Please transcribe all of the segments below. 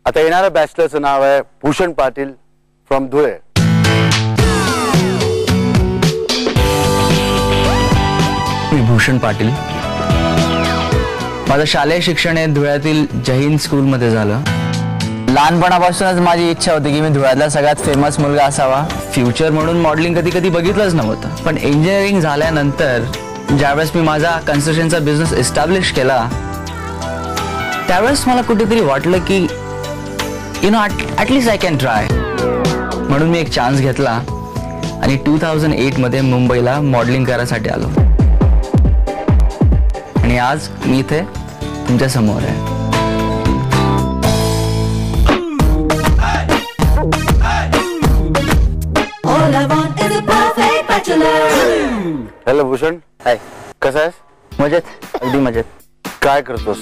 आता येणाऱ्या बॅचलरचं नाव आहे भूषण पाटील फ्रॉम धुळे. मी भूषण पाटील. माझं शालेय शिक्षण हे धुळ्यातील जय हिंद स्कूलमध्ये झालं. लहानपणापासूनच माझी इच्छा होती की मी धुळ्यातला सगळ्यात फेमस मुलगा असावा. फ्युचर म्हणून मॉडेलिंग कधी कधी बघितलंच नव्हतं, पण इंजिनिअरिंग झाल्यानंतर ज्यावेळेस मी माझा कन्स्ट्रक्शनचा बिझनेस एस्टॅब्लिश केला त्यावेळेस मला कुठेतरी वाटलं की ॲटलीस्ट आय कॅन ट्राय. म्हणून मी एक चान्स घेतला आणि 2008 मध्ये मुंबईला मॉडेलिंग करायसाठी आलो आणि आज मी इथे तुमच्या समोर आहे. हॅलो भूषण, हाय. कसा आहेस? मजेत, अगदी मजेत. काय करतोस?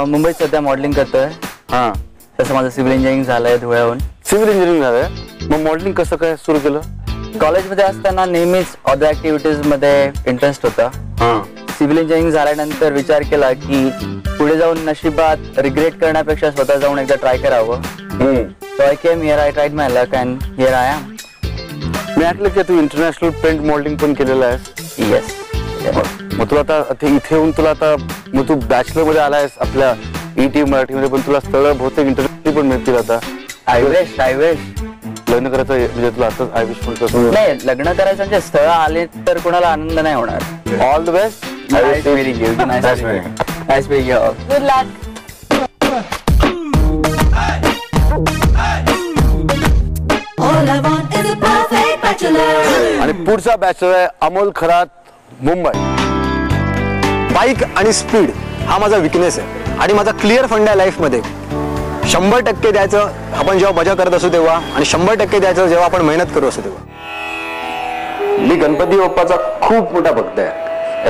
मुंबईत सध्या मॉडेलिंग करतोय. हा, तसं माझं सिव्हिल इंजिनिअरिंग झालंय धुळ्याहून. सिव्हिल इंजिनिअरिंग झालंय, मग मॉडेलिंग कसं काय सुरू केलं? कॉलेजमध्ये असताना नेहमीच अदर ऍक्टिव्हिटीज मध्ये इंटरेस्ट होता. सिव्हिल इंजिनिअरिंग झाल्यानंतर विचार केला की पुढे जाऊन नशिबात रिग्रेट करण्यापेक्षा स्वतः जाऊन एकदा ट्राय करावं. So I came here, I tried my luck and here I am. मी ऐकलं की तू इंटरनॅशनल पेंट मॉडेलिंग पण केलेलं आहेस. येस. मग तुला आता इथे येऊन तुला आता मग तू बॅचलर मध्ये आलायस आपल्या ET मराठीमध्ये, पण तुला स्थळ बहुतेक इंटरव्ह्यू पण मिळतील आता. आय विश लग्न करायचं म्हणजे तुला आता आय विश म्हणतो. नाही, लग्न करायचं म्हणजे स्थळ आले तर कोणाला आनंद नाही होणार. All the best. Nice meeting you. Nice meeting you all. Good luck. आणि पुढचा बॅचलर आहे अमोल खरात, मुंबई. बाईक आणि स्पीड हा माझा विकनेस आहे आणि माझा क्लिअर फंड आहे लाईफमध्ये. 100% द्यायचं आपण जेव्हा मजा करत असू तेव्हा, आणि 100% द्यायचं जेव्हा आपण मेहनत करू असू तेव्हा. मी गणपती बाप्पाचा खूप मोठा भक्त आहे.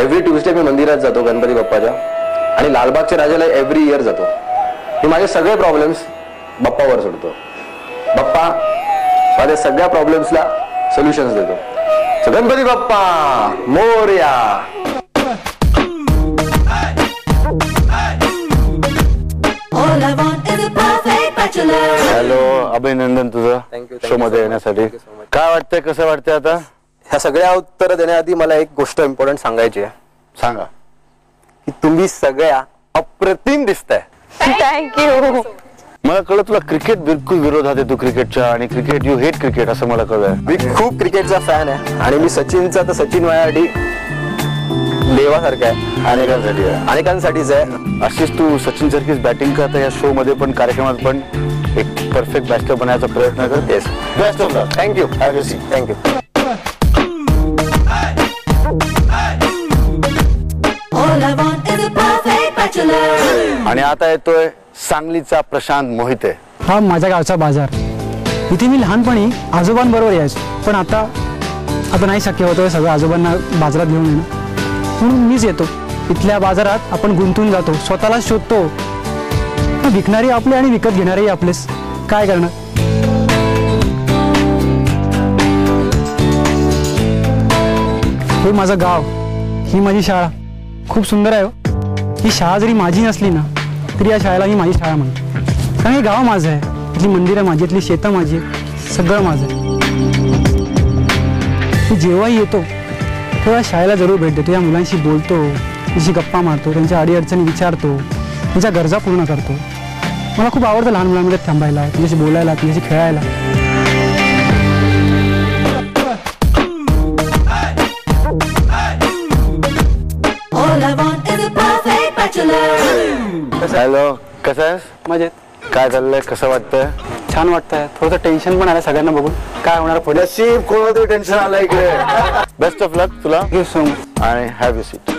एव्हरी ट्यूजडे मी मंदिरात जातो गणपती बाप्पाच्या, आणि लालबागच्या राजाला एव्हरी इयर जातो. मी माझे सगळे प्रॉब्लेम्स बाप्पावर सोडतो. बाप्पा माझ्या सगळ्या प्रॉब्लेम्सला सोल्युशन्स देतो. सो गणपती बाप्पा मोरया. हॅलो, अभिनंदन तुझं शो मध्ये येण्यासाठी. काय वाटतंय, कसं वाटतंय आता? ह्या सगळ्या उत्तरं देण्याआधी मला एक गोष्ट इम्पॉर्टंट सांगायची आहे. सांगा. की तुम्ही सगळ्या अप्रतिम दिसताय. Thank you. मला कळलं तुला क्रिकेट बिलकुल विरोधात आहे, तू क्रिकेटच्या, आणि क्रिकेट यू हेट क्रिकेट असं मला कळलंय. मी खूप क्रिकेटचा फॅन आहे आणि मी सचिनचा, तर सचिन माझ्यासाठी देवासारखा आहे. अनेकांसाठीच आहे. अशीच तू सचिन सारखीच बॅटिंग करता या शो मध्ये पण, कार्यक्रमात पण एक परफेक्ट बॅट्समन बनायचा प्रयत्न कर. Yes, best of luck. Thank you. Have a seat. Thank you. आणि आता येतोय सांगलीचा प्रशांत मोहिते. हा माझ्या गावचा बाजार. इथे मी लहानपणी आजोबांबरोबर यायचो, पण आता नाही शक्य होतं सगळं आजोबांना बाजारात घेऊन येणं. म्हणून मीच येतो. इथल्या बाजारात आपण गुंतून जातो, स्वतःला शोधतो. विकणारे आपले आणि विकत घेणारेही आपलेच. काय करणार. हे माझं गाव, ही माझी शाळा. खूप सुंदर आहे. ही शाळा जरी माझी नसली ना तरी या शाळेला मी माझी शाळा म्हणतो. कारण हे गाव माझं आहे, इथली मंदिरं माझी, इथली शेतं माझी, सगळं माझं आहे. मी जेव्हाही येतो तेव्हा शाळेला जरूर भेट देतो. या मुलांशी बोलतो, त्यांची गप्पा मारतो, त्यांच्या अडीअडचणी विचारतो, त्यांच्या गरजा पूर्ण करतो. मला खूप आवडतं लहान मुलांमध्ये थांबायला, त्यांच्याशी बोलायला, त्यांच्याशी खेळायला. हॅलो, कसं आहेस? मजेत. काय चाललंय, कसं वाटतंय? छान वाटतंय. थोडंसं टेन्शन पण आलं सगळ्यांना बघून. काय होणार पुढे. नशीब कोणतं टेन्शन आलं इकडे. बेस्ट ऑफ लक तुला. Thank you so much. आणि हॅव अ सीट.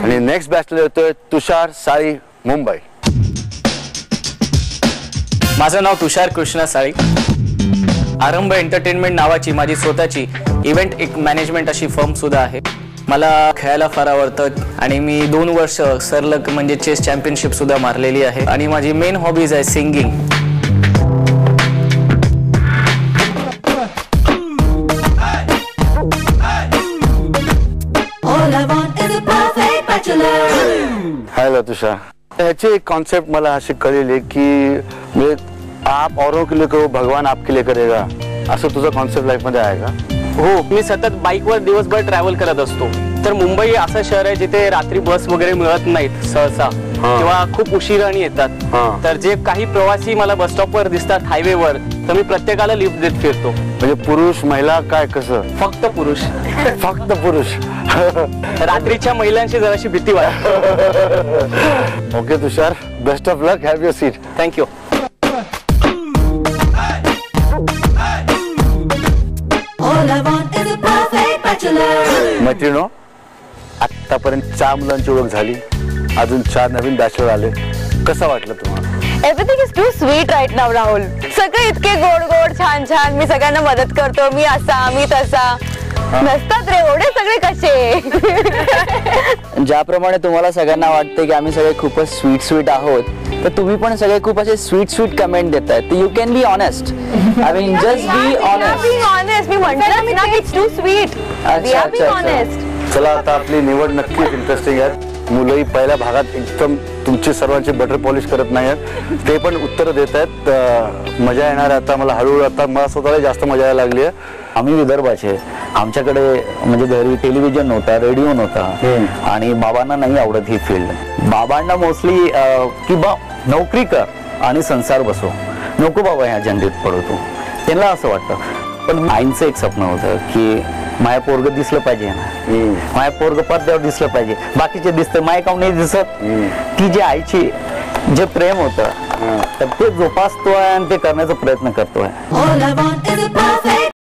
आणि नेक्स्ट बॅचलर येतोय तुषार साळी, मुंबई. माझं नाव तुषार कृष्णा साळी. आरंभ एंटरटेनमेंट नावाची माझी स्वतःची इव्हेंट एक मॅनेजमेंट अशी फर्म सुद्धा आहे. मला खेळायला फार आवडतं आणि मी 2 वर्ष सरलग म्हणजे चेस चॅम्पियनशिप सुद्धा मारलेली आहे. आणि माझी मेन हॉबीज आहे सिंगिंग. हॅलो तुषार, ह्याची एक कॉन्सेप्ट मला अशी कळली की म्हणजे आप औरों के लिए करो भगवान आपके लिए करेगा, असं तुझं कॉन्सेप्ट लाईफ मध्ये आहे का? हो, मी सतत बाईकवर दिवसभर ट्रॅव्हल करत असतो. तर मुंबई असं शहर आहे जिथे रात्री बस वगैरे मिळत नाहीत सहसा किंवा खूप उशिराने येतात. तर जे काही प्रवासी मला बस स्टॉपवर दिसतात हायवेवर, तर मी प्रत्येकाला लिफ्ट देत फिरतो. म्हणजे पुरुष महिला काय कसं? फक्त पुरुष. फक्त पुरुष. रात्रीच्या महिलांची जराशी भीती वाटते. Okay Tushar, best of luck, have your seat. Thank you. मैत्रिणो, आतापर्यंत 4 मुलांची ओळख झाली, अजून 4 नवीन बॅचलर आले. कसं वाटलं तुम्हाला? Everything is too sweet right नाव राहुल. सगळे इतके गोड गोड छान छान. मी सगळ्यांना मदत करतो, मी असा मी तसा. नसतात रे एवढे सगळे कसे. ज्याप्रमाणे तुम्हाला सगळ्यांना वाटते की आम्ही सगळे खूपच स्वीट आहोत, तर तुम्ही पण सगळे खूप असे स्वीट कमेंट देताय. तर you can be honest. I mean just be honest. मी म्हटलं ना की it's too sweet. We are being honest. चला, आता आपली निवड नक्कीच इंटरेस्टिंग आहे. मुलंही पहिल्या भागात एकदम तुमची सर्वांची बटर पॉलिश करत नाही आहेत, ते पण उत्तर देत आहेत. मजा येणार आहे आता मला हळूहळू. आता मला स्वतःला जास्त मजा यायला लागली आहे. आम्ही विदर्भाचे, आमच्याकडे म्हणजे घरी टेलिव्हिजन नव्हता, रेडिओ नव्हता आणि बाबांना नाही आवडत ही फील्ड. बाबांना मोस्टली की बा नोकरी कर आणि संसार बसव, नको बाबा ह्या जनरेट पडतो, त्यांना असं वाटतं. पण आईंचं एक स्वप्न होतं की माया पोरग दिसलं पाहिजे ना, माया पोरग पडद्यावर दिसलं पाहिजे. बाकीचे दिसतं, माया काऊन नाही दिसत. ती जे आईची जे प्रेम होतं तर ते जोपासतोय आणि ते करण्याचा प्रयत्न करतोय.